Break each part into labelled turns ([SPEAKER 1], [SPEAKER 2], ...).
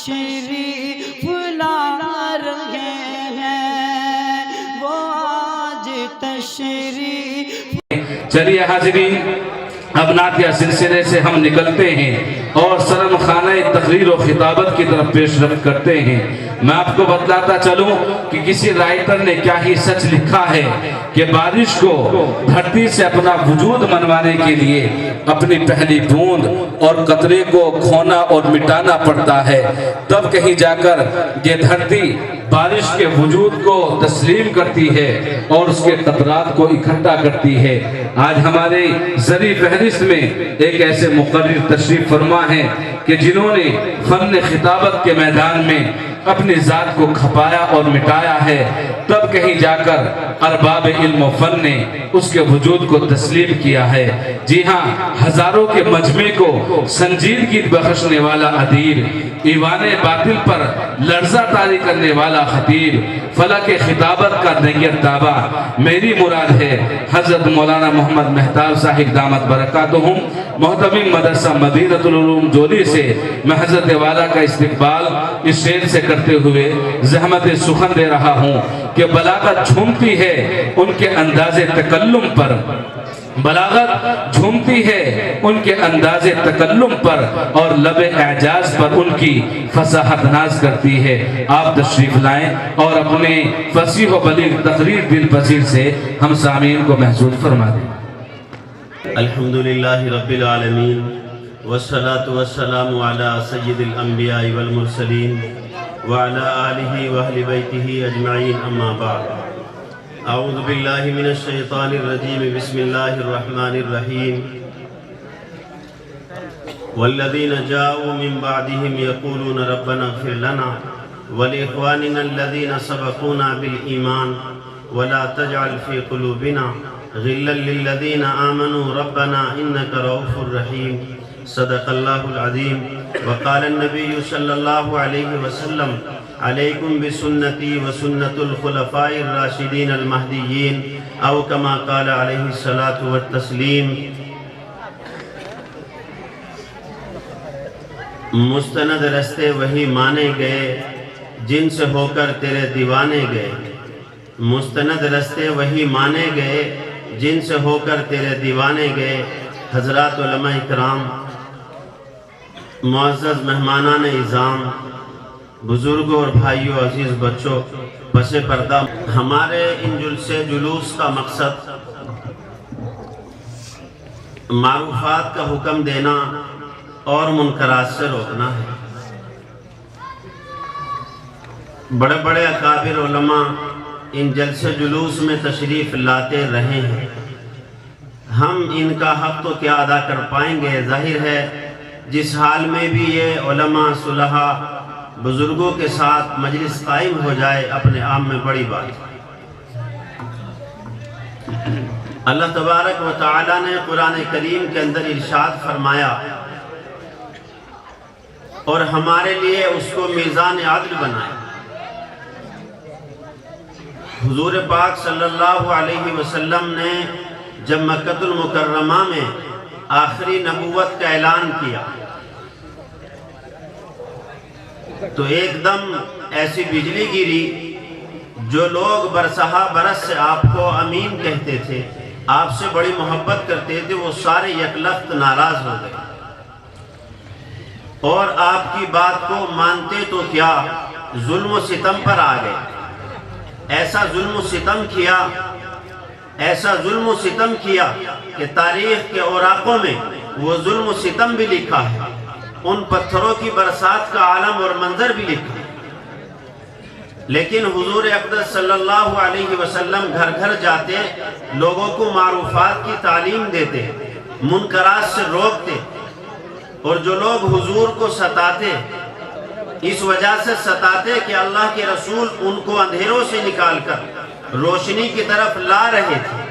[SPEAKER 1] تشریف لا رہے ہیں، وہ آج تشریف۔
[SPEAKER 2] چلیے حاضرین، اب نعتیہ سلسلے سے ہم نکلتے ہیں اور سرم خانہ تقریر و خطابت کی طرف پیش رفت کرتے ہیں۔ میں آپ کو بتلاتا چلوں کہ کسی رائٹر نے کیا ہی سچ لکھا ہے کہ بارش کو دھرتی سے اپنا وجود منوانے کے لیے اپنی پہلی بوند اور قطرے کو کھونا اور مٹانا پڑتا ہے، تب کہیں جا کر یہ دھرتی بارش کے وجود کو تسلیم کرتی ہے اور اس کے قطرات کو اکٹھا کرتی ہے۔ آج ہمارے زرعی فہرست میں ایک ایسے مقرر تشریف فرما ہیں کہ جنہوں نے فن خطابت کے میدان میں اپنی ذات کو کھپایا اور مٹایا ہے، تب کہیں جا کر ارباب علم و فن نے اس کے وجود کو تسلیم کیا ہے۔ جی ہاں، ہزاروں کے مجمع کو سنجیدگی بخشنے والا ادیب، ایوان باطل پر لرزہ طاری کرنے والا خطیب، فلک خطابت کا نیت دعویٰ میری مراد ہے حضرت مولانا محمد مہتاب صاحب دامت برکاتہم، محتمم مدرسہ مدینۃ العلوم جولی سے میں حضرت والا کا استقبال اس شعر سے کرتے ہوئے زحمت سخن دے رہا ہوں کہ بلاغت جھومتی ہے ان کے انداز تکلم پر، بلاغت جھومتی ہے ان کے انداز تکلم پر اور لب اعجاز پر ان کی فصاحت ناز کرتی ہے۔ آپ تشریف لائیں اور اپنے فصیح و بلیغ تقریر دل پذیر سے ہم سامعین کو محسوس فرما دیں۔
[SPEAKER 3] الحمدللہ رب العالمین والصلاة والسلام علی سید الانبیاء والمرسلین وعلی آلہ واہل بیتہ اجمعین، اما بعد۔ اعوذ باللہ من الشیطان الرجیم، بسم اللہ الرحمن الرحیم۔ والذین جاؤوا من بعدهم یقولون ربنا اغفر لنا ولإخواننا الذین سبقونا بالایمان ولا تجعل فی قلوبنا غلا للذین آمنوا ربنا انک رؤوف رحیم، صدق اللہ العظیم۔ وقال النبی صلی اللہ علیہ وسلم علیکم بسنتی وسنت الخلفاء الراشدین المہدیین، او کما قال علیہ الصلاۃ والتسلیم۔ مستند رستے وہی مانے گئے جن سے ہو کر تیرے دیوانے گئے، مستند رستے وہی مانے گئے جن سے ہو کر تیرے دیوانے گئے۔ حضرات علماء اکرام، معزز مہمانان اعظام، بزرگوں اور بھائیوں، عزیز بچوں، پس پردہ، ہمارے ان جلوس کا مقصد معروفات کا حکم دینا اور منکرات سے روکنا ہے۔ بڑے بڑے اکابر علماء ان جلسے جلوس میں تشریف لاتے رہے ہیں، ہم ان کا حق تو کیا ادا کر پائیں گے؟ ظاہر ہے جس حال میں بھی یہ علماء صلحاء بزرگوں کے ساتھ مجلس قائم ہو جائے اپنے آپ میں بڑی بات ہے۔ اللہ تبارک و تعالی نے قرآن کریم کے اندر ارشاد فرمایا اور ہمارے لیے اس کو میزان عدل بنایا۔ حضور پاک صلی اللہ علیہ وسلم نے جب مکہ المکرمہ میں آخری نبوت کا اعلان کیا تو ایک دم ایسی بجلی گری، جو لوگ برسہا برس سے آپ کو امین کہتے تھے، آپ سے بڑی محبت کرتے تھے، وہ سارے یکلخت ناراض ہو گئے اور آپ کی بات کو مانتے تو کیا ظلم و ستم پر آ گئے۔ ایسا ظلم و ستم کیا، ایسا ظلم و ستم کیا کہ تاریخ کے اوراقوں میں وہ ظلم و ستم بھی لکھا ہے، ان پتھروں کی برسات کا عالم اور منظر بھی لکھا ہے۔ لیکن حضور اقدس صلی اللہ علیہ وسلم گھر گھر جاتے، لوگوں کو معروفات کی تعلیم دیتے، منکرات سے روکتے، اور جو لوگ حضور کو ستاتے اس وجہ سے ستاتے کہ اللہ کے رسول ان کو اندھیروں سے نکال کر روشنی کی طرف لا رہے تھے،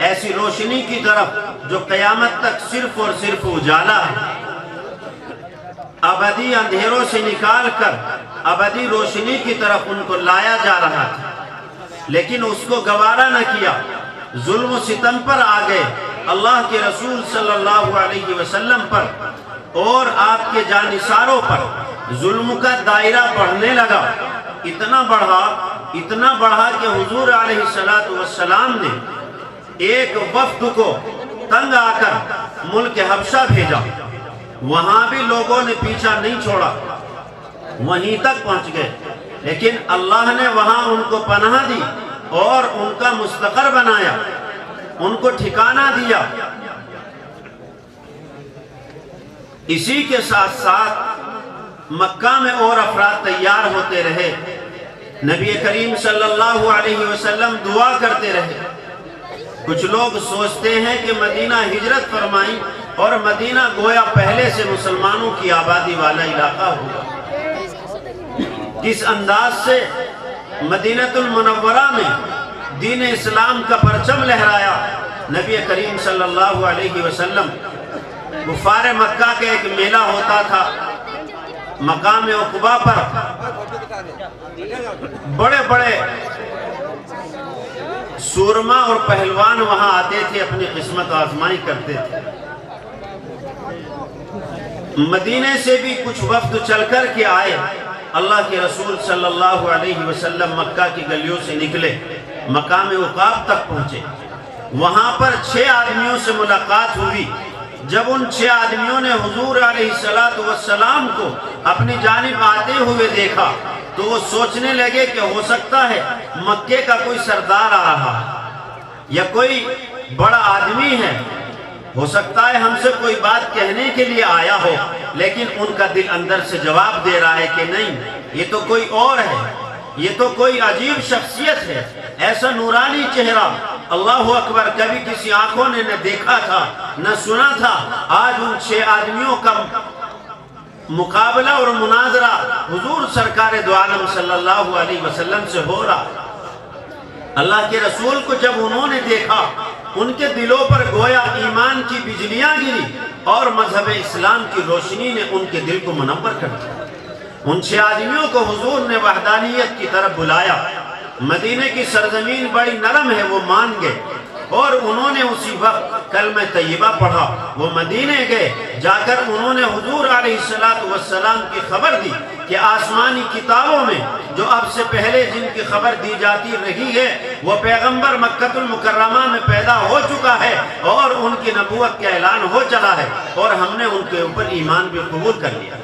[SPEAKER 3] ایسی روشنی کی طرف جو قیامت تک صرف اور صرف اجالا ہے، ابدی اندھیروں سے نکال کر ابدی روشنی کی طرف ان کو لایا جا رہا تھا، لیکن اس کو گوارا نہ کیا، ظلم و ستم پر آ گئے، اللہ کے رسول صلی اللہ علیہ وسلم پر اور آپ کے جانثاروں پر، ظلم کا دائرہ بڑھنے لگا، اتنا بڑھا کہ حضور علیہ السلام نے ایک وفد کو تنگ آ کر ملک حبشہ بھیجا۔ وہاں بھی لوگوں نے پیچھا نہیں چھوڑا، وہیں تک پہنچ گئے، لیکن اللہ نے وہاں ان کو پناہ دی اور ان کا مستقر بنایا، ان کو ٹھکانہ دیا۔ اسی کے ساتھ ساتھ مکہ میں اور افراد تیار ہوتے رہے، نبی کریم صلی اللہ علیہ وسلم دعا کرتے رہے۔ کچھ لوگ سوچتے ہیں کہ مدینہ ہجرت فرمائی اور مدینہ گویا پہلے سے مسلمانوں کی آبادی والا علاقہ ہوگا۔ کس انداز سے مدینہ المنورہ میں دین اسلام کا پرچم لہرایا نبی کریم صلی اللہ علیہ وسلم۔ کفار مکہ کا ایک میلہ ہوتا تھا، مقام عقبہ پر بڑے بڑے سورما اور پہلوان وہاں آتے تھے، اپنی قسمت آزمائی کرتے تھے۔ مدینے سے بھی کچھ وفد چل کر کے آئے، اللہ کے رسول صلی اللہ علیہ وسلم مکہ کی گلیوں سے نکلے، مقام عقاب تک پہنچے۔ وہاں پر 6 آدمیوں سے ملاقات ہوئی۔ جب ان 6 آدمیوں نے حضور علیہ السلام کو اپنی جانب آتے ہوئے دیکھا تو وہ سوچنے لگے کہ ہو سکتا ہے مکے کا کوئی سردار آ رہا ہے یا کوئی بڑا آدمی ہے، ہو سکتا ہے ہم سے کوئی بات کہنے کے لیے آیا ہو، لیکن ان کا دل اندر سے جواب دے رہا ہے کہ نہیں، یہ تو کوئی اور ہے، یہ تو کوئی عجیب شخصیت ہے، ایسا نورانی چہرہ اللہ اکبر کبھی کسی آنکھوں نے نہ دیکھا تھا نہ سنا تھا۔ آج ان 6 آدمیوں کا مقابلہ اور مناظرہ حضور سرکار دو عالم صلی اللہ علیہ وسلم سے ہو رہا۔ اللہ کے رسول کو جب انہوں نے دیکھا، ان کے دلوں پر گویا ایمان کی بجلیاں گری اور مذہب اسلام کی روشنی نے ان کے دل کو منور کر دیا۔ ان 6 آدمیوں کو حضور نے وحدانیت کی طرف بلایا۔ مدینے کی سرزمین بڑی نرم ہے، وہ مان گئے اور انہوں نے اسی وقت کلمہ طیبہ پڑھا۔ وہ مدینے گئے، جا کر انہوں نے حضور علیہ السلام کی خبر دی کہ آسمانی کتابوں میں جو اب سے پہلے جن کی خبر دی جاتی رہی ہے، وہ پیغمبر مکہ المکرمہ میں پیدا ہو چکا ہے اور ان کی نبوت کا اعلان ہو چلا ہے، اور ہم نے ان کے اوپر ایمان بھی قبول کر لیا۔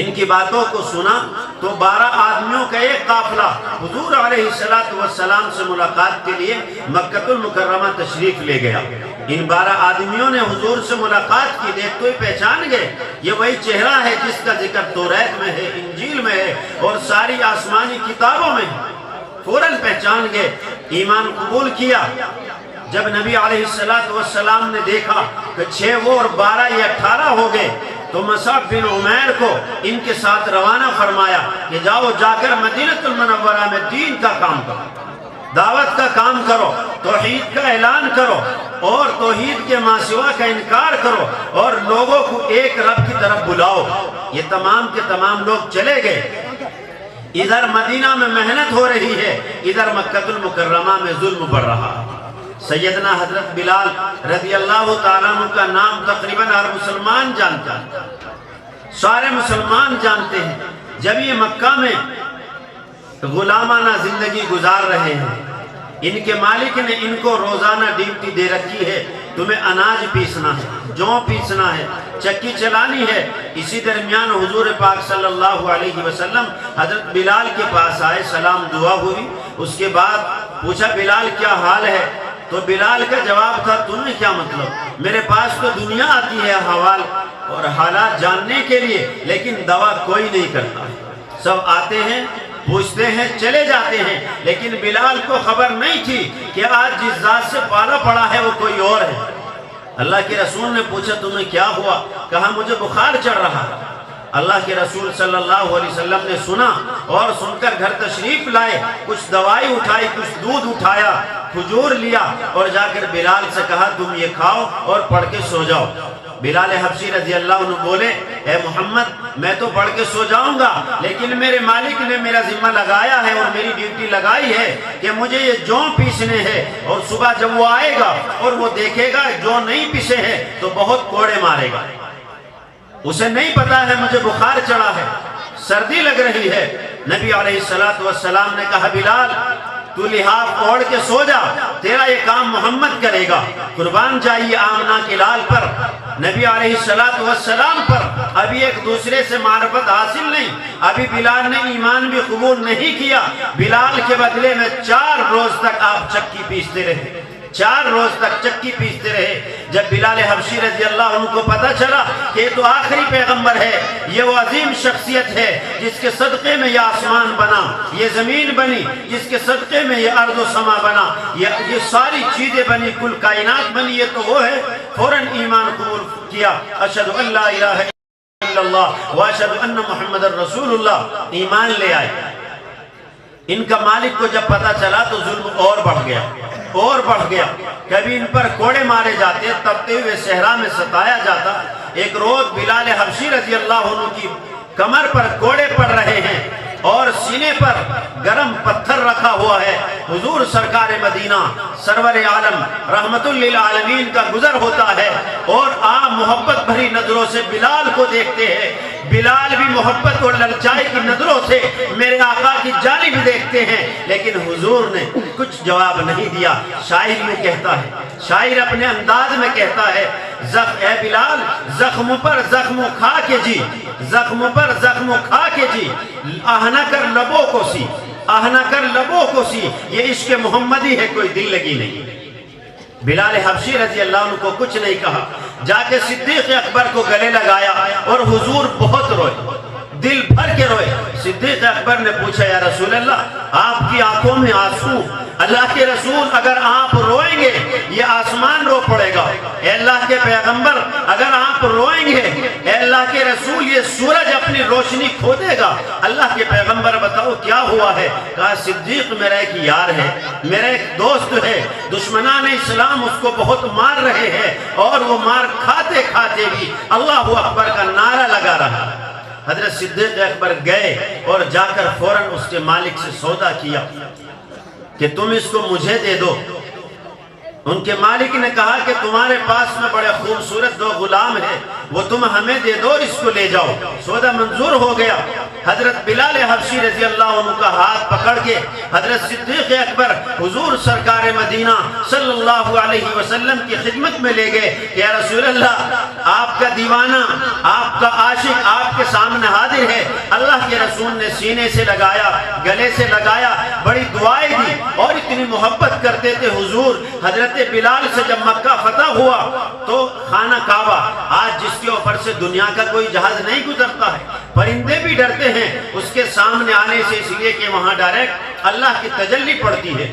[SPEAKER 3] ان کی باتوں کو سنا تو 12 آدمیوں کا ایک قافلہ حضور علیہ السلام سے ملاقات کے لیے مکہ المکرمہ تشریف لے گیا۔ ان 12 آدمیوں نے حضور سے ملاقات کی، دیکھتے ہی پہچان گئے یہ وہی چہرہ ہے جس کا ذکر توریت میں ہے، انجیل میں ہے اور ساری آسمانی کتابوں میں ہے۔ فوراً پہچان گئے، ایمان قبول کیا۔ جب نبی علیہ السلام نے دیکھا کہ 6 وہ اور 12 یہ 18 ہو گئے تو مصعب بن عمیر کو ان کے ساتھ روانہ فرمایا کہ جاؤ، جا کر مدینہ المنورہ میں دین کا کام کرو، دعوت کا کام کرو، توحید کا اعلان کرو اور توحید کے ماں سوا کا انکار کرو اور لوگوں کو ایک رب کی طرف بلاؤ۔ یہ تمام کے تمام لوگ چلے گئے۔ ادھر مدینہ میں محنت ہو رہی ہے، ادھر مکہ المکرمہ میں ظلم بڑھ رہا ہے۔ سیدنا حضرت بلال رضی اللہ تعالیٰ عنہ کا نام تقریباً ہر مسلمان جانتا ہے، سارے مسلمان جانتے ہیں۔ جب یہ مکہ میں غلامانہ زندگی گزار رہے ہیں، ان کے مالک نے ان کو روزانہ ڈیوٹی دے رکھی ہے، تمہیں اناج پیسنا ہے، جو پیسنا ہے، چکی چلانی ہے۔ اسی درمیان حضور پاک صلی اللہ علیہ وسلم حضرت بلال کے پاس آئے، سلام دعا ہوئی، اس کے بعد پوچھا بلال کیا حال ہے؟ تو بلال کا جواب تھا تمہیں کیا مطلب، میرے پاس تو دنیا آتی ہے حوال اور حالات جاننے کے لیے، لیکن دوا کوئی نہیں کرتا، سب آتے ہیں پوچھتے ہیں چلے جاتے ہیں، لیکن بلال کو خبر نہیں تھی کہ آج جس ذات سے پالا پڑا ہے وہ کوئی اور ہے۔ اللہ کے رسول نے پوچھا تمہیں کیا ہوا؟ کہا مجھے بخار چڑھ رہا۔ اللہ کے رسول صلی اللہ علیہ وسلم نے سنا اور سن کر گھر تشریف لائے، کچھ دوائی اٹھائی، کچھ دودھ اٹھایا، کھجور لیا اور جا کر بلال سے کہا تم یہ کھاؤ اور پڑھ کے سو جاؤ۔ بلال حبشی رضی اللہ عنہ بولے اے محمد میں تو پڑھ کے سو جاؤں گا، لیکن میرے مالک نے میرا ذمہ لگایا ہے اور میری ڈیوٹی لگائی ہے کہ مجھے یہ جو پیسنے ہیں، اور صبح جب وہ آئے گا اور وہ دیکھے گا جو نہیں پیسے ہیں تو بہت کوڑے مارے گا۔ اسے نہیں پتا ہے مجھے بخار چڑھا ہے، سردی لگ رہی ہے۔ نبی علیہ السلام نے کہا بلال تو لحاف اوڑھ کے سو جا، تیرا یہ کام محمد کرے گا۔ قربان جائیے آمنہ کے لال پر، نبی علیہ السلام پر ابھی ایک دوسرے سے معرفت حاصل نہیں، ابھی بلال نے ایمان بھی قبول نہیں کیا۔ بلال کے بدلے میں 4 روز تک آپ چکی پیستے رہے، 4 روز تک چکی پیستے رہے۔ جب بلال حبشی رضی اللہ عنہ کو پتا چلا کہ یہ تو آخری پیغمبر ہے، یہ وہ عظیم شخصیت ہے جس کے صدقے میں یہ آسمان بنا، یہ زمین بنی، جس کے صدقے میں یہ ارض و سما بنا، یہ ساری چیزیں بنی، کل کائنات بنی، یہ تو وہ ہے، فوراً ایمان قبول کیا۔ اشہد ان لا الہ الا اللہ واشہد ان محمد رسول اللہ، ایمان لے آئے۔ ان کا مالک کو جب پتا چلا تو ظلم اور بڑھ گیا، اور بڑھ گیا۔ کبھی ان پر کوڑے مارے جاتے، تپتے ہوئے صحرا میں ستایا جاتا۔ ایک روز بلال حبشی رضی اللہ عنہ کی کمر پر کوڑے پڑ رہے ہیں اور سینے پر گرم پتھر رکھا ہوا ہے۔ حضور سرکار مدینہ سرور عالم رحمت للعالمین کا گزر ہوتا ہے اور آپ محبت بھری نظروں سے بلال کو دیکھتے ہیں۔ بلال بھی محبت اور للچائی کی نظروں سے میرے آقا کی جانب دیکھتے ہیں، لیکن حضور نے کچھ جواب نہیں دیا۔ شاعر میں کہتا ہے، شاعر اپنے انداز میں کہتا ہے، اے بلال زخم پر زخم کھا کے جی، زخم پر زخم کھا کے جی، آہنا کر لبوں کو سی، آہنا کر لبوں کو سی، یہ عشق محمدی ہے، کوئی دل لگی نہیں۔ بلال حبشی رضی اللہ عنہ کو کچھ نہیں کہا، جا کے صدیق اکبر کو گلے لگایا اور حضور بہت روئے، دل بھر کے روئے۔ صدیق اکبر نے پوچھا یا رسول اللہ آپ کی آنکھوں میں آنسو، اللہ کے رسول اگر آپ روئیں گے یہ آسمان رو پڑے گا، اے اللہ کے پیغمبر اگر آپ روئیں گے اے اللہ کے رسول یہ سورج اپنی روشنی کھو دے گا۔ اللہ کے پیغمبر بتاؤ کیا ہوا ہے؟ کہا صدیق میرا ایک یار ہے، میرا ایک دوست ہے، دشمنان اسلام اس کو بہت مار رہے ہیں اور وہ مار کھاتے کھاتے بھی اللہ اکبر کا نعرہ لگا رہا۔ حضرت صدیق اکبر گئے اور جا کر فوراً اس کے مالک سے سودا کیا کہ تم اس کو مجھے دے دو۔ ان کے مالک نے کہا کہ تمہارے پاس میں بڑے خوبصورت 2 غلام ہیں، وہ تم ہمیں دے دو، اس کو لے جاؤ۔ سودا منظور ہو گیا۔ حضرت بلال حبشی رضی اللہ عنہ کا ہاتھ پکڑ کے حضرت صدیق اکبر حضور سرکار مدینہ صلی اللہ علیہ وسلم کی خدمت میں لے گئے کہ یا رسول اللہ آپ کا دیوانہ، آپ کا عاشق آپ کے سامنے حاضر ہے۔ اللہ کے رسول نے سینے سے لگایا، گلے سے لگایا، بڑی دعائیں دی اور اتنی محبت کرتے تھے حضور۔ حضرت بلال سے جب مکہ فتح ہوا تو خانہ کعبہ آج جس کے اوپر سے دنیا کا کوئی جہاز نہیں گزرتا ہے، پرندے بھی ڈرتے ہیں اس کے سامنے آنے سے، اس لیے کہ وہاں ڈائریکٹ اللہ کی تجلی پڑتی ہے۔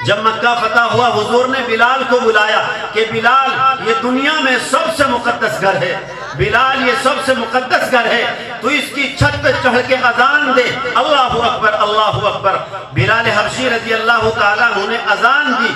[SPEAKER 3] جب مکہ فتح ہوا حضور نے بلال کو بلایا کہ بلال یہ دنیا میں سب سے مقدس گھر ہے، بلال یہ سب سے مقدس گھر ہے، تو اس کی چھت پہ چڑھ کے اذان دے، اللہ اکبر اللہ اکبر۔ بلال حبشی رضی اللہ تعالیٰ عنہ نے اذان دی۔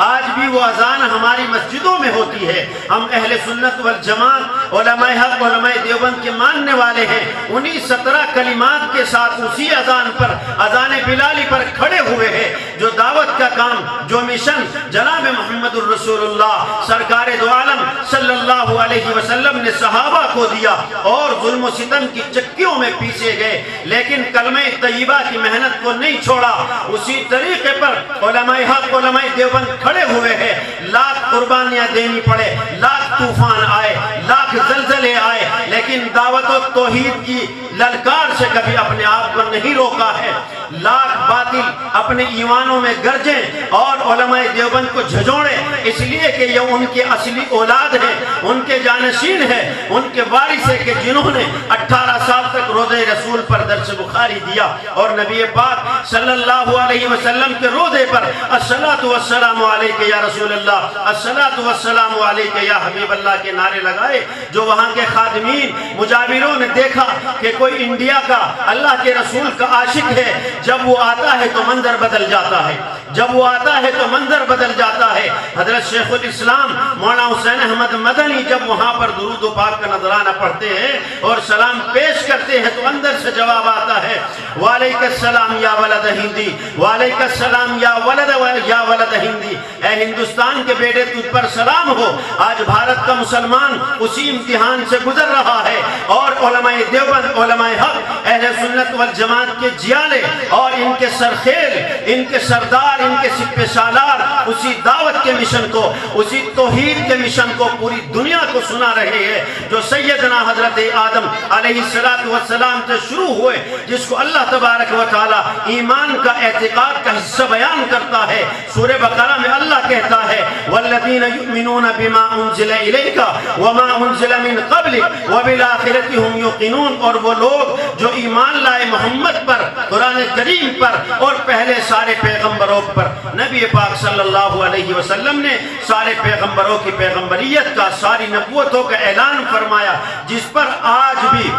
[SPEAKER 3] آج بھی وہ اذان ہماری مسجدوں میں ہوتی ہے۔ ہم اہل سنت والجماعت علماء حق علماء دیوبند کے ماننے والے ہیں، انہی 17 کلمات کے ساتھ اسی اذان پر، اذان بلالی پر کھڑے ہوئے ہیں۔ جو دعوت کا کام، جو مشن جناب محمد الرسول اللہ سرکار دو عالم صلی اللہ علیہ وسلم نے صحابہ کو دیا اور ظلم و ستم کی چکیوں میں پیسے گئے، لیکن کلمہ طیبہ کی محنت کو نہیں چھوڑا۔ اسی طریقے پر علماء حق علماء دیوبند کھڑے ہوئے ہیں۔ لاکھ قربانیاں دینی پڑے، لاکھ طوفان آئے، لاکھ زلزلے آئے، لیکن دعوت و توحید کی للکار سے کبھی اپنے آپ کو نہیں روکا ہے۔ لاکھ باطل اپنے ایوانوں میں گرجیں اور علماء دیوبند کو جھجوڑیں، اس لیے کہ یہ ان کے اصلی اولاد ہیں، ان کے جانشین ہیں، ان کے وارث ہیں کہ جنہوں نے 18 سال تک روضہ رسول پر درس بخاری دیا اور نبی پاک صلی اللہ علیہ وسلم کے روضے پر الصلاۃ والسلام علیک یا رسول اللہ، الصلاۃ والسلام علیک یا حبیب اللہ کے نعرے لگائے۔ جو وہاں کے خادمین مجاوروں نے دیکھا کہ کوئی انڈیا کا اللہ کے رسول کا عاشق ہے، جب وہ آتا ہے تو منظر بدل جاتا ہے، جب وہ آتا ہے تو منظر بدل جاتا ہے۔ حضرت شیخ الاسلام مولانا حسین احمد مدنی جب وہاں پر درود و پاک کا نذرانہ پڑھتے ہیں اور سلام پیش کرتے ہیں تو اندر سے جواب آتا ہے وعلیک السلام یا ولد ہندی، وعلیک السلام یا ولد ہندی، اے ہندوستان کے بیٹے تجھ پر سلام ہو۔ آج بھارت کا مسلمان اسی امتحان سے گزر رہا ہے، اور علماء دیوبند، علماء حق، اہل سنت والجماعت کے جیالے اور ان کے سرخیل، ان کے سردار، ان کے سپہ سالار اسی دعوت کے مشن کو، اسی توحید کے مشن کو پوری دنیا کو سنا رہے ہیں، جو سیدنا حضرت آدم علیہ السلام سے شروع ہوئے، جس کو اللہ تبارک و تعالی ایمان کا، اعتقاد کا حصہ بیان کرتا ہے۔ سورہ بقرہ میں اللہ کہتا ہے والذین یؤمنون بما انزل الیک وما انزل من قبلک وبالآخرۃ ہم یوقنون، اور وہ لوگ جو ایمان لائے محمد پر، قرآن کریم پر، اور پہلے سارے پیغمبروں پر۔ نبی پاک صلی اللہ علیہ وسلم نے سارے پیغمبروں کی پیغمبریت کا، ساری نبوتوں کا اعلان فرمایا، جس پر آج بھی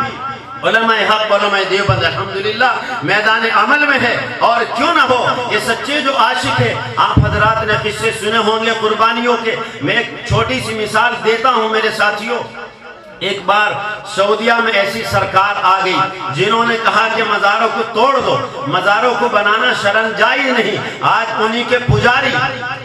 [SPEAKER 3] علماء حق، علماء دیوبند الحمدللہ میدان عمل میں ہے۔ اور کیوں نہ ہو، یہ سچے جو عاشق ہیں، آپ حضرات نے قصے سنے ہوں گے قربانیوں کے۔ میں ایک چھوٹی سی مثال دیتا ہوں میرے ساتھیوں۔ ایک بار سعودیہ میں ایسی سرکار آ گئی جنہوں نے کہا کہ مزاروں کو توڑ دو، مزاروں کو بنانا شرعاً جائز نہیں۔ آج انہی کے پجاری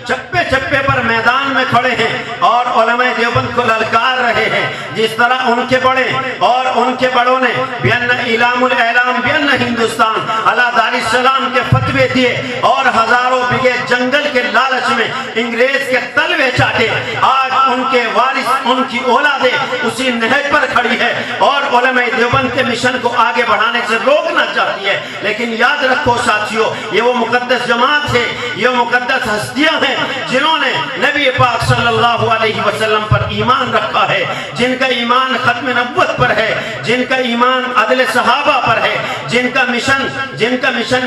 [SPEAKER 3] چپے چپے پر میدان میں کھڑے ہیں اور علماء دیوبند کو للکار رہے ہیں، جس طرح ان کے بڑے اور ان کے بڑوں نے بین اعلام الاعلام بین ہندوستان علی دار السلام کے فتوے دیے، اور ہزاروں بگے جنگل کے لالچ میں انگریز کے تلوے چاٹے۔ آج ان کے وارث، ان کی اولادیں اسی نہج پر کھڑی ہے اور علماء دیوبند کے مشن کو آگے بڑھانے سے روکنا چاہتی ہے۔ لیکن یاد رکھو ساتھیو، یہ وہ مقدس جماعت ہے، یہ مقدس ہستیاں ہیں جنہوں نے نبی پاک صلی اللہ علیہ وسلم پر ایمان رکھا ہے، جن کا ایمان ختم نبوت پر ہے، جن کا ایمان عدل صحابہ پر ہے، جن کا مشن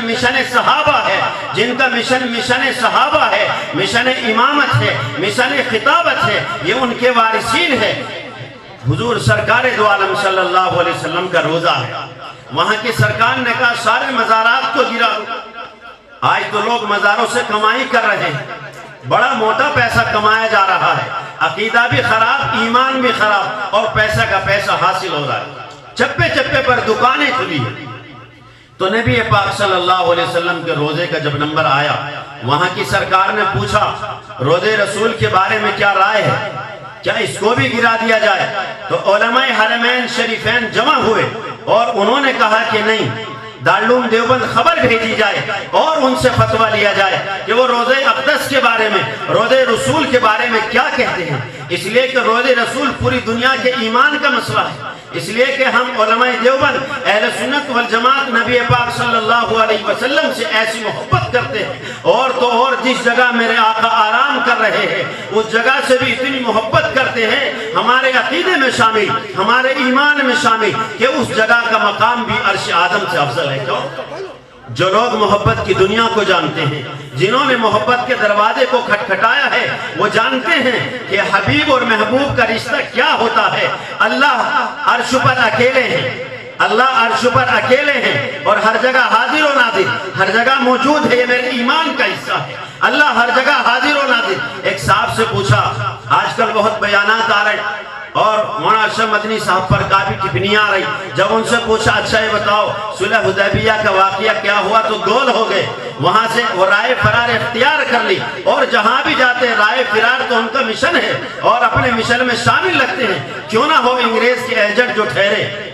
[SPEAKER 3] مشن صحابہ ہے، جن کا مشن صحابہ ہے، مشن امامت ہے، مشن خطابت ہے، یہ ان کے وارثین ہے۔ حضور سرکار دو عالم صلی اللہ علیہ وسلم کا روزہ ہے، وہاں کی سرکار نے کہا سارے مزارات کو گرا دو۔ آج تو لوگ مزاروں سے کمائی کر رہے ہیں، بڑا موٹا پیسہ کمایا جا رہا ہے، عقیدہ بھی خراب، ایمان بھی خراب، اور پیسہ کا پیسہ حاصل ہو رہا ہے۔ چپے چپے پر دکانیں کھلی ہیں۔ تو نبی پاک صلی اللہ علیہ وسلم کے روزے کا جب نمبر آیا، وہاں کی سرکار نے پوچھا روزے رسول کے بارے میں کیا رائے ہے، کیا اس کو بھی گرا دیا جائے؟ تو علماء حرمین شریفین جمع ہوئے اور انہوں نے کہا کہ نہیں، دارالعلوم دیوبند خبر بھیجی جائے اور ان سے فتویٰ لیا جائے کہ وہ روزے اقدس کے بارے میں، روزے رسول کے بارے میں کیا کہتے ہیں۔ اس لیے کہ روزے رسول پوری دنیا کے ایمان کا مسئلہ ہے، اس لیے کہ ہم علماء دیوبند اہل سنت والجماعت نبی پاک صلی اللہ علیہ وسلم سے ایسی محبت کرتے ہیں، اور تو اور جس جگہ میرے آقا آرام کر رہے ہیں اس جگہ سے بھی اتنی محبت کرتے ہیں، ہمارے عقیدے میں شامل، ہمارے ایمان میں شامل، کہ اس جگہ کا مقام بھی عرش آدم سے افضل ہے۔ کیوں؟ جو لوگ محبت کی دنیا کو جانتے ہیں، جنہوں نے محبت کے دروازے کو کھٹکھٹایا ہے، وہ جانتے ہیں کہ حبیب اور محبوب کا رشتہ کیا ہوتا ہے۔ اللہ عرش پر اکیلے ہیں، اللہ عرش پر اکیلے ہیں، اور ہر جگہ حاضر و ناظر، ہر جگہ موجود ہے، یہ میرے ایمان کا حصہ ہے۔ اللہ ہر جگہ حاضر و ناظر۔ ایک صاحب سے پوچھا، آج کل بہت بیانات آ رہے اور مولانا ارشد مدنی صاحب پر کافی ٹپنیاں آ رہی، جب ان سے پوچھا اچھا یہ بتاؤ صلح حدیبیہ کا واقعہ کیا ہوا، تو گول ہو گئے۔ وہاں سے وہ رائے فرار اختیار کر لی، اور جہاں بھی جاتے ہیں رائے فرار تو ان کا مشن ہے، اور اپنے مشن میں شامل رکھتے ہیں، کیوں نہ ہو انگریز کے ایجنٹ جو ٹھہرے۔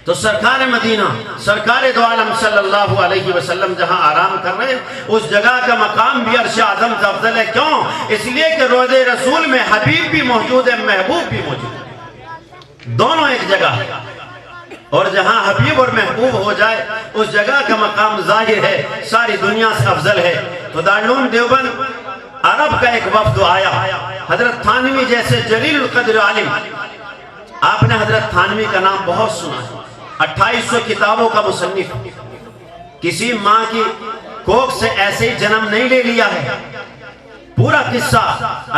[SPEAKER 3] تو سرکار مدینہ، سرکار دو عالم صلی اللہ علیہ وسلم جہاں آرام کر رہے ہیں، اس جگہ کا مقام بھی عرش اعظم سے افضل ہے۔ کیوں؟ اس لیے کہ روضہ رسول میں حبیب بھی موجود ہے، محبوب بھی موجود ہے، دونوں ایک جگہ ہے، اور جہاں حبیب اور محبوب ہو جائے اس جگہ کا مقام ظاہر ہے، ساری دنیا سے افضل ہے۔ تو دارالعلوم دیوبند عرب کا ایک وفد آیا، حضرت تھانوی جیسے جلیل القدر عالم، آپ نے حضرت تھانوی کا نام بہت سنا ہے، 2800 کتابوں کا مصنف، کسی ماں کی کوکھ سے ایسے ہی جنم نہیں لے لیا ہے، پورا قصہ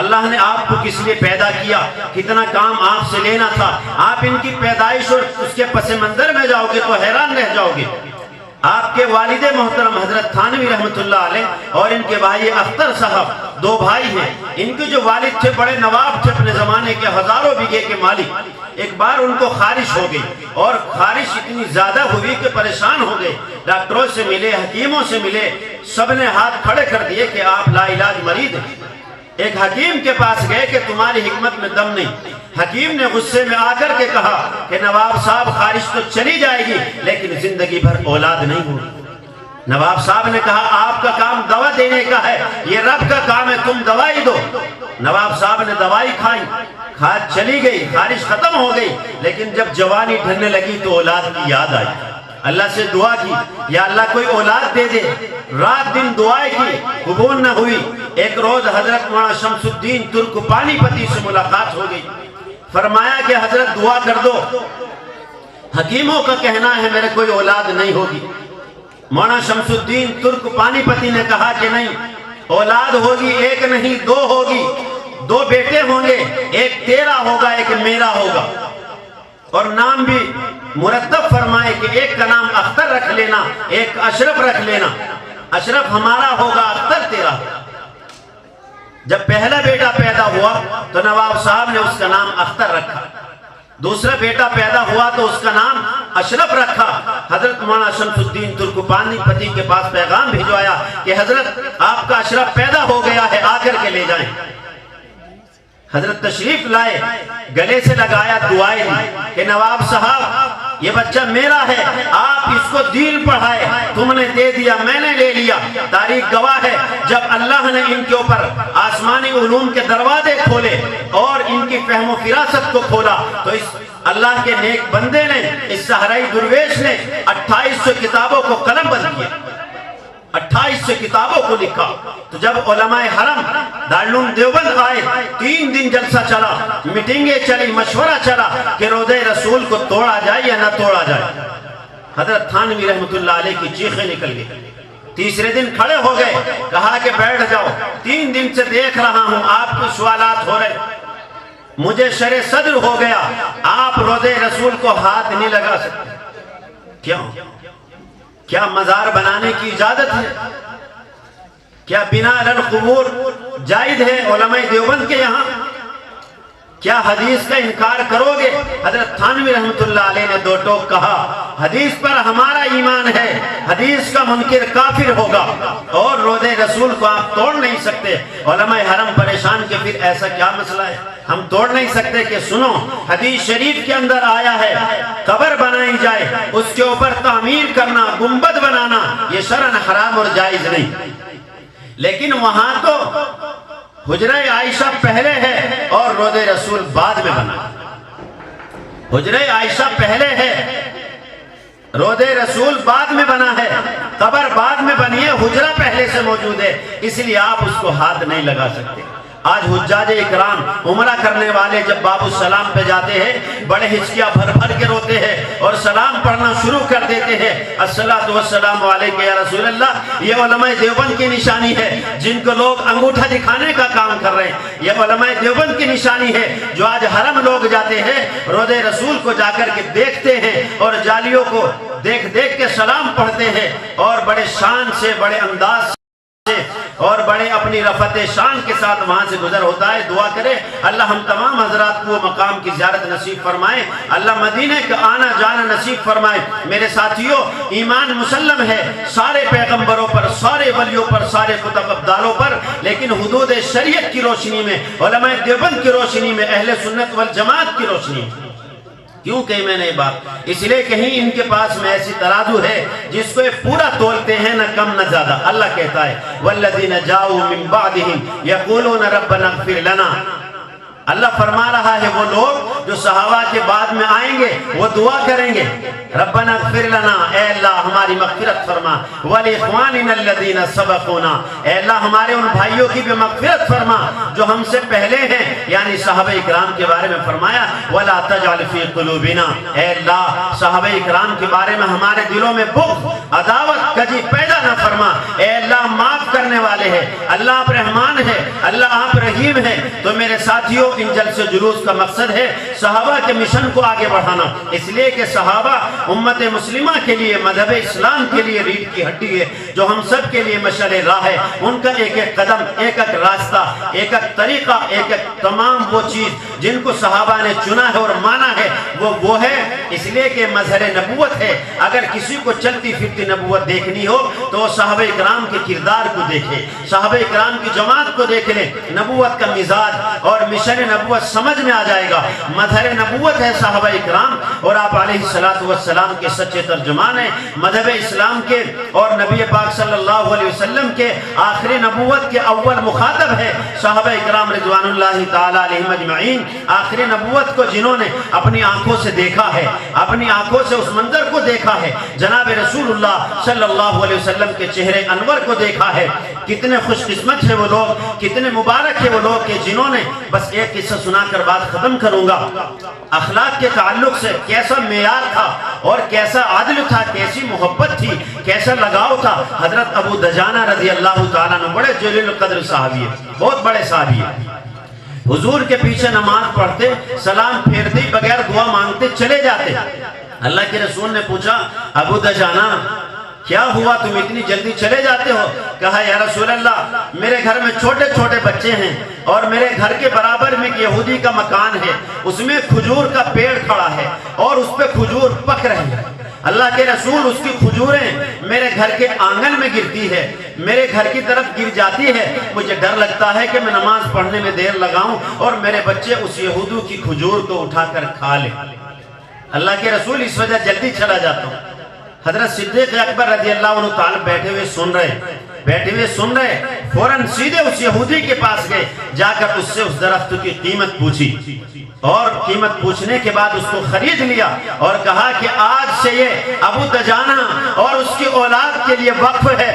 [SPEAKER 3] اللہ نے آپ کو کس لیے پیدا کیا، کتنا کام آپ سے لینا تھا۔ آپ ان کی پیدائش اور اس کے پس منظر میں جاؤ گے تو حیران رہ جاؤ گے۔ آپ کے والد محترم حضرت تھانوی رحمت اللہ علیہ اور ان کے بھائی اختر صاحب 2 بھائی ہیں. ان کے جو والد تھے بڑے نواب تھے اپنے زمانے کے، ہزاروں بیگھے کے مالک. ایک بار ان کو خارش ہو گئی اور خارش اتنی زیادہ ہوئی کہ پریشان ہو گئے. ڈاکٹروں سے ملے، حکیموں سے ملے، سب نے ہاتھ کھڑے کر دیے کہ آپ لا علاج مریض ہیں. ایک حکیم کے پاس گئے کہ تمہاری حکمت میں دم نہیں. حکیم نے غصے میں آ کر کے کہا کہ نواب صاحب خارش تو چلی جائے گی لیکن زندگی بھر اولاد نہیں ہوگی. نواب صاحب نے کہا آپ کا کام دوا دینے کا ہے، یہ رب کا کام ہے، تم دوائی دو. نواب صاحب نے دوائی کھائی، کھاد چلی گئی، خارش ختم ہو گئی. لیکن جب جوانی ڈھلنے لگی تو اولاد کی یاد آئی. اللہ سے دعا کی، یا اللہ کوئی اولاد دے دے. رات دن دعائیں کی، قبول نہ ہوئی. ایک روز حضرت مولانا شمس الدین ترک پانی پتی سے ملاقات ہو گئی. فرمایا کہ حضرت دعا کر دو، حکیموں کا کہنا ہے میرے کوئی اولاد نہیں ہوگی. مولانا شمس الدین ترک پانی پتی نے کہا کہ نہیں، اولاد ہوگی، 1 نہیں 2 ہوگی. 2 بیٹے ہوں گے، ایک تیرا ہوگا، ایک میرا ہوگا. اور نام بھی مرتب فرمائے کہ ایک کا نام اختر رکھ لینا، ایک اشرف رکھ لینا. اشرف ہمارا ہوگا، اختر تیرا. جب پہلا بیٹا پیدا ہوا تو نواب صاحب نے اس کا نام اختر رکھا. دوسرا بیٹا پیدا ہوا تو اس کا نام اشرف رکھا. حضرت مولانا شمس الدین ترک پانی پتی کے پاس پیغام بھیجوایا کہ حضرت آپ کا اشرف پیدا ہو گیا ہے، آ کر کے لے جائیں. حضرت تشریف لائے، گلے سے لگایا، دعائیں دی کہ نواب صاحب یہ بچہ میرا ہے، آپ اس کو دین پڑھائے. تم نے دے دیا، میں نے لے لیا. تاریخ گواہ ہے جب اللہ نے ان کے اوپر آسمانی علوم کے دروازے کھولے اور ان کی فہم و فراست کو کھولا تو اس اللہ کے نیک بندے نے، اس سہرائی درویش نے 2800 کتابوں کو قلم بند کیا، 2800 کتابوں کو لکھا. تو جب علماء حرم دارالعلوم دیوبند آئے، 3 دن جلسہ چلا، میٹنگیں چلی، مشورہ چلا کہ روضہ رسول کو توڑا جائے یا نہ توڑا جائے. حضرت تھانوی رحمت اللہ علیہ کی چیخیں نکل گئی. تیسرے دن کھڑے ہو گئے، کہا کہ بیٹھ جاؤ، 3 دن سے دیکھ رہا ہوں آپ کو سوالات ہو رہے، مجھے شرع صدر ہو گیا، آپ روضہ رسول کو ہاتھ نہیں لگا سکتے. کیوں؟ کیا مزار بنانے کی اجازت ہے؟ کیا بنا القبور جائز ہے علماء دیوبند کے یہاں؟ کیا حدیث کا انکار کرو گے؟ حضرت تھانوی رحمت اللہ علیہ نے 2 ٹوک کہا، حدیث پر ہمارا ایمان ہے، حدیث کا منکر کافر ہوگا، اور روضہ رسول کو آپ توڑ نہیں سکتے. علماء حرم پریشان کہ پھر ایسا کیا مسئلہ ہے، ہم توڑ نہیں سکتے. کہ سنو، حدیث شریف کے اندر آیا ہے قبر بنائی جائے، اس کے اوپر تعمیر کرنا، گنبد بنانا، یہ شرعاً حرام اور جائز نہیں. لیکن وہاں تو حجرہ عائشہ پہلے ہے اور روضہ رسول بعد میں بنا. حجرہ عائشہ پہلے ہے، روضہ رسول بعد میں بنا ہے، قبر بعد میں بنی ہے، حجرہ پہلے سے موجود ہے، اس لیے آپ اس کو ہاتھ نہیں لگا سکتے. آج حجاج اکرام عمرہ کرنے والے جب باب السلام پہ جاتے ہیں بڑے ہچکیاں بھر بھر کے روتے ہیں اور سلام پڑھنا شروع کر دیتے ہیں، الصلاۃ والسلام علیک یا رسول اللہ. یہ علماء دیوبند کی نشانی ہے جن کو لوگ انگوٹھا دکھانے کا کام کر رہے ہیں. یہ علماء دیوبند کی نشانی ہے جو آج حرم لوگ جاتے ہیں، روضہ رسول کو جا کر کے دیکھتے ہیں اور جالیوں کو دیکھ دیکھ کے سلام پڑھتے ہیں اور بڑے شان سے، بڑے انداز سے اور بڑے اپنی رفعت شان کے ساتھ وہاں سے گزر ہوتا ہے. دعا کرے اللہ ہم تمام حضرات کو مقام کی زیارت نصیب فرمائے، اللہ مدینے کا آنا جانا نصیب فرمائے. میرے ساتھیوں، ایمان مسلم ہے سارے پیغمبروں پر، سارے ولیوں پر، سارے کتب ابدالوں پر، لیکن حدود شریعت کی روشنی میں، علماء دیوبند کی روشنی میں، اہل سنت والجماعت کی روشنی میں. کیوں کہی میں نے یہ بات؟ اس لیے کہیں ان کے پاس میں ایسی ترازو ہے جس کو یہ پورا تولتے ہیں، نہ کم نہ زیادہ. اللہ کہتا ہے والذین جاؤوا من بعدہم یقولون ربنا اغفر لنا. اللہ فرما رہا ہے وہ لوگ جو صحابہ کے بعد میں آئیں گے وہ دعا کریں گے، ربنا اغفر لنا، اے اللہ ہماری مغفرت فرما، ولاخواننا الذین سبقونا، اے اللہ ہمارے ان بھائیوں کی بھی مغفرت فرما جو ہم سے پہلے ہیں، یعنی صحابہ اکرام کے بارے میں فرمایا ولا تجعل فی قلوبنا، اے اللہ صحابہ اکرام کے بارے میں ہمارے دلوں میں بغض، عداوت، کجی پیدا نہ فرما. اے اللہ معاف کرنے والے والے ہیں، اللہ آپ رحمان ہے، اللہ آپ رحیم ہے۔ تو میرے ساتھیوں، ان جلسے جلوس کا مقصد ہے صحابہ کے مشن کو آگے بڑھانا، اس لیے کہ صحابہ امت مسلمہ کے لیے، مذہب اسلام کے لیے ریڑھ کی ہڈی ہے، جو ہم سب کے لیے مشعل راہ ہے۔ ان کا ایک ایک قدم، ایک ایک راستہ، ایک ایک طریقہ، ایک ایک تمام وہ چیز جن کو صحابہ نے چنا ہے اور مانا ہے، وہ ہے، اس لیے کہ مظہر نبوت ہے۔ اگر کسی کو چلتی پھرتی نبوت دیکھنی ہو تو وہ صحابہ اکرام کے کردار کو دیکھے، صحابہ اکرام کی جماعت کو دیکھ لیں، نبوت کا مزاج اور مشن نبوت سمجھ میں آ جائے گا۔ مظہر نبوت ہے صحابہ اکرام، اور آپ علیہ السلام کے سچے ترجمان ہیں مذہب اسلام کے، اور نبی پاک صلی اللہ علیہ وسلم کے آخری نبوت کے اول مخاطب ہے صحابہ اکرام رضوان اللہ تعالی علیہم اجمعین۔ آخری نبوت کو جنہوں نے اپنی آنکھوں سے دیکھا ہے، اپنی آنکھوں سے اس منظر کو دیکھا ہے، جناب رسول اللہ صلی اللہ علیہ وسلم کے چہرے انور کو دیکھا ہے، کتنے خوش قسمت ہیں وہ لوگ، کتنے مبارک ہیں وہ لوگ کہ جنہوں نے، بس ایک قصہ سنا کر بات ختم کروں گا، اخلاق کے تعلق سے کیسا معیار تھا اور کیسا عدل تھا، کیسی محبت تھی، کیسا لگاؤ تھا۔ حضرت ابو دجانہ رضی اللہ تعالیٰ عنہ بڑے جلیل القدر صحابی ہیں، بہت بڑے صحابی ہیں، حضور کے پیچھے نماز پڑھتے، سلام پھیرتے، بغیر دعا مانگتے چلے جاتے۔ اللہ کے رسول نے پوچھا، ابو دجانہ کیا ہوا، تم اتنی جلدی چلے جاتے ہو؟ کہا، یا رسول اللہ، میرے گھر میں چھوٹے چھوٹے بچے ہیں، اور میرے گھر کے برابر میں ایک یہودی کا مکان ہے، اس میں کھجور کا پیڑ کھڑا ہے اور اس پہ کھجور پک رہے ہیں۔ اللہ کے رسول، اس کی کھجوریں میرے گھر کے آنگن میں گرتی ہے، میرے گھر کی طرف گر جاتی ہے، مجھے ڈر لگتا ہے کہ میں نماز پڑھنے میں دیر لگاؤں اور میرے بچے اس یہودی کی کھجور کو اٹھا کر کھا لیں۔ اللہ کے رسول، اس وجہ جلدی چلا جاتا ہوں۔ حضرت صدیق اکبر رضی اللہ عنہ تعالی بیٹھے ہوئے سن رہے، فوراً سیدھے اس یہودی کے پاس گئے، جا کر اس سے اس درخت کی قیمت پوچھی، اور قیمت پوچھنے کے بعد اس کو خرید لیا اور کہا کہ آج سے یہ ابو دجانہ اور اس کی اولاد کے لیے وقف ہے۔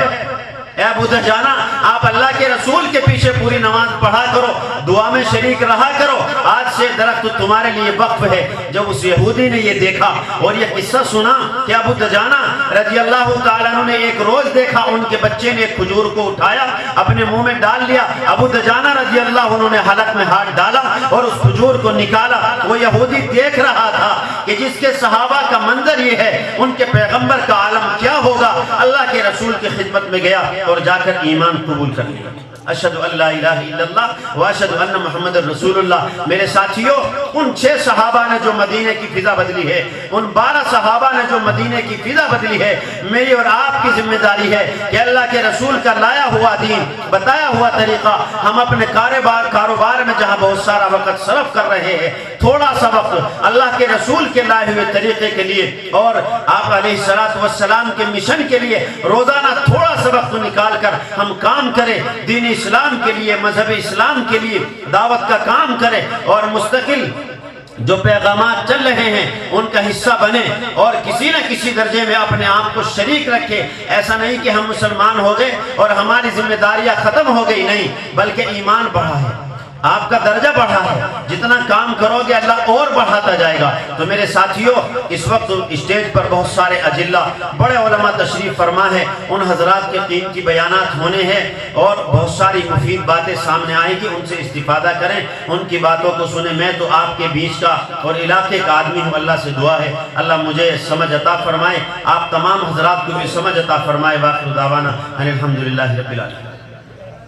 [SPEAKER 3] اے ابو دجانہ، آپ اللہ کے رسول کے پیچھے پوری نماز پڑھا کرو، دعا میں شریک رہا کرو، آج سے درخت تمہارے لیے وقف ہے۔ جب اس یہودی نے یہ دیکھا اور یہ قصہ سنا کہ ابو دجانہ رضی اللہ تعالیٰ عنہ نے ایک روز دیکھا ان کے بچے نے ایک کھجور کو اٹھایا، اپنے منہ میں ڈال لیا، ابو دجانہ رضی اللہ عنہ نے حلق میں ہاتھ ڈالا اور اس کھجور کو نکالا۔ وہ یہودی دیکھ رہا تھا کہ جس کے صحابہ کا منظر یہ ہے، ان کے پیغمبر کا عالم کیا ہوگا۔ اللہ کے رسول کی خدمت میں گیا اور جا کر ایمان قبول کر لیا۔ اشہدو ان لا الہ الا اللہ و اشہدو ان محمد رسول اللہ۔ میرے ساتھیوں، ان 6 صحابہ نے جو مدینے کی فضا بدلی ہے، ان 12 صحابہ نے جو مدینے کی فضا بدلی ہے، میری اور آپ کی ذمہ داری ہے کہ اللہ کے رسول کا لایا ہوا دین، بتایا ہوا طریقہ ہم اپنے کاروبار میں جہاں بہت سارا وقت صرف کر رہے ہیں، تھوڑا سا وقت اللہ کے رسول کے لائے ہوئے طریقے کے لیے اور آپ علیہ السلام کے مشن کے لیے روزانہ تھوڑا سا وقت نکال کر ہم کام کریں، دین اسلام کے لیے، مذہب اسلام کے لیے دعوت کا کام کریں، اور مستقل جو پیغامات چل رہے ہیں ان کا حصہ بنے، اور کسی نہ کسی درجے میں اپنے آپ کو شریک رکھے۔ ایسا نہیں کہ ہم مسلمان ہو گئے اور ہماری ذمہ داریاں ختم ہو گئی، نہیں، بلکہ ایمان بڑھا ہے، آپ کا درجہ بڑھا ہے، جتنا کام کرو گے اللہ اور بڑھاتا جائے گا۔ تو میرے ساتھیوں، اس وقت اسٹیج پر بہت سارے اجلہ، بڑے علماء تشریف فرما ہے، ان حضرات کے قیمتی بیانات ہونے ہیں اور بہت ساری مفید باتیں سامنے آئیں گی، ان سے استفادہ کریں، ان کی باتوں کو سنیں۔ میں تو آپ کے بیچ کا اور علاقے کا آدمی ہوں، اللہ سے دعا ہے اللہ مجھے سمجھ عطا فرمائے، آپ تمام حضرات کو بھی سمجھ عطا فرمائے۔ باقی دعوانا الحمدللہ رب العالمین۔